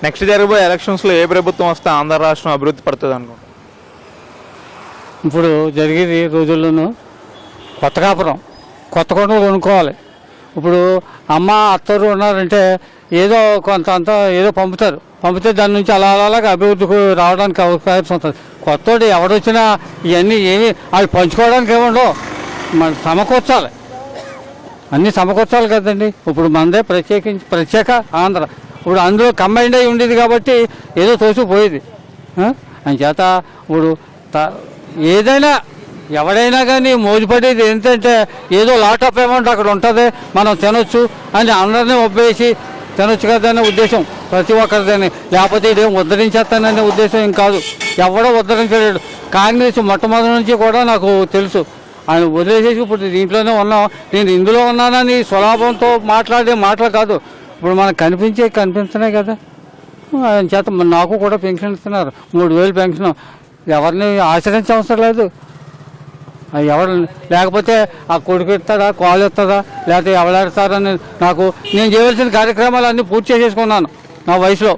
Next జరగబోయే ఎలక్షన్స్లో ఏ ప్రభుత్వం వస్తే ఆంధ్ర రాష్ట్రం అభివృద్ధి పడుతుంది అనుకుంటా? ఇప్పుడు జరిగేది రోజుల్లోనూ కొత్త కాపురం కొత్త కొండలు కొనుక్కోవాలి. ఇప్పుడు అమ్మ అత్తరు ఉన్నారంటే ఏదో కొంత అంతా ఏదో పంపితే దాని నుంచి అలాగా అభివృద్ధికి రావడానికి అవకాశం ఉంటుంది. కొత్తోడు ఎవడొచ్చినా ఇవన్నీ ఏమి అవి పంచుకోవడానికి ఏముండవు, మన సమకూర్చాలి, అన్నీ సమకూర్చాలి కదండి. ఇప్పుడు మనదే ప్రత్యేక ఆంధ్ర. ఇప్పుడు అందులో కంబైండ్ అయి ఉండేది కాబట్టి ఏదో తోసిపోయేది. అంచేత ఇప్పుడు ఏదైనా ఎవడైనా కానీ మోజుపడేది ఏంటంటే ఏదో లాట్ ఆఫ్ అమౌంట్ అక్కడ ఉంటుంది, మనం తినొచ్చు అని అందరినీ ఒప్పేసి తినొచ్చు కదనే ఉద్దేశం ప్రతి ఒక్కరిదని. లేకపోతే ఇదేం ఉద్ధరించేస్తాననే ఉద్దేశం ఏం కాదు. ఎవడో ఉద్ధరించలేడు. కాంగ్రెస్ మొట్టమొదటి నుంచి కూడా నాకు తెలుసు. ఆయన వదిలేసేసి ఇప్పుడు దీంట్లోనే ఉన్నాం, నేను ఇందులో ఉన్నానని స్వలాభంతో మాట్లాడే మాటలు కాదు. ఇప్పుడు మనకు కనిపించినాయి కదా. ఆయన చేత నాకు కూడా పెన్షన్ ఇస్తున్నారు, 3000 పెన్షన్. ఎవరిని ఆశ్రయించవసరం లేదు. ఎవరు లేకపోతే ఆ కొడుకు ఇస్తాడా, కాలు ఇస్తుందా, లేకపోతే ఎవరెడతారని నాకు నేను చేయవలసిన కార్యక్రమాలు అన్నీ పూర్తి చేసేసుకున్నాను నా వయసులో.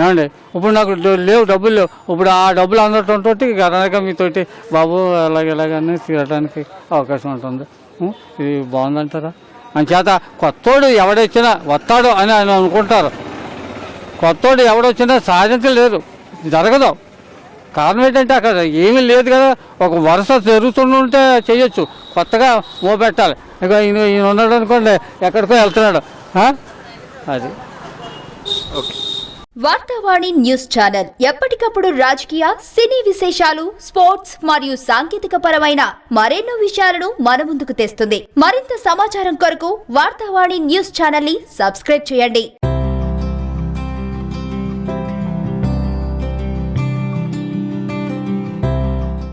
ఏమండి ఇప్పుడు నాకు లేవు, డబ్బులు లేవు. ఇప్పుడు ఆ డబ్బులు అందటంతో గనక మీతోటి బాబు ఎలాగని తీరడానికి అవకాశం ఉంటుంది. ఇది బాగుందంటారా? అంచేత కొత్తోడు ఎవడొచ్చినా వస్తాడు అని ఆయన అనుకుంటారు. కొత్తోడు ఎవడొచ్చినా సాధించలేరు, జరగదు. కారణం ఏంటంటే అక్కడ ఏమీ లేదు కదా. ఒక వరుస జరుగుతుంటే చేయొచ్చు, కొత్తగా పెట్టాలి. ఇక ఈయన ఉన్నాడు అనుకోండి, ఎక్కడికో వెళ్తున్నాడు. అది ఓకే. వార్తావాణి న్యూస్ ఛానల్ ఎప్పటికప్పుడు రాజకీయ, సినీ విశేషాలు, స్పోర్ట్స్ మరియు సాంకేతిక పరమైన మరెన్నో విషయాలను మన ముందుకు తెస్తుంది. మరింత సమాచారం కొరకు వార్తావాణి న్యూస్ ఛానల్ ని సబ్స్క్రైబ్ చేయండి.